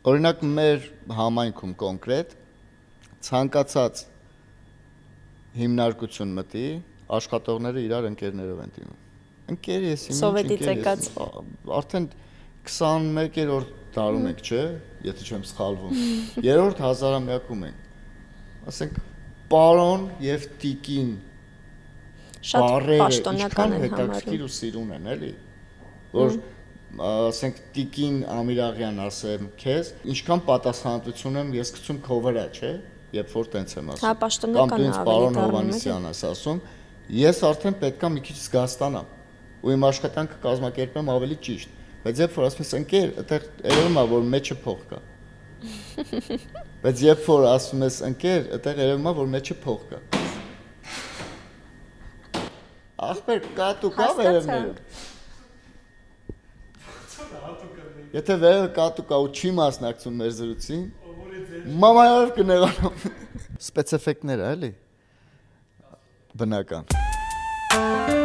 Օրինակ մեր համայնքում կոնկրետ ցանկացած հիմնարկություն մտի, աշխատողները իրար ընկերներով են դիմում։ Ընկեր ես իմ, Սովետից եկած։ Արդեն 21-րդ դարում ենք, չէ՞, եթե չեմ սխալվում։ Երրորդ հազարամյակում ենք։ Ասենք պարոն եւ տիկին Շատ բարերը պաշտոնական են հետաքրքիր ու սիրուն են, էլի, որ ասենք տիկին Ամիրաղյան ասեմ քեզ, ինչքան պատասխանատվություն եմ ես գցում քո վրա, չէ՞, երբ որ տենց եմ ասում։ Հա, պաշտոնական Կամ պարոն Հովհաննիսյան ես ասում, ես արդեն պետքա մի քիչ զգաստանամ ու իմ աշխատանքը կազմակերպեմ ավելի ճիշտ, բայց երբ որ ասում ես ընկեր, այդտեղ երևում է որ մեջը փող կա։ Բայց երբ որ ասում ես ընկեր, այդտեղ երևում է որ մեջը փող կա։ Ախպեր կատու կա վերևներում։ Եթե վերևը կատու կա ու չի մասնակցում մեր զրույցին, մամանալով կնեղանամ։ Սպեցեֆեկտներ է, էլի։ Բնական։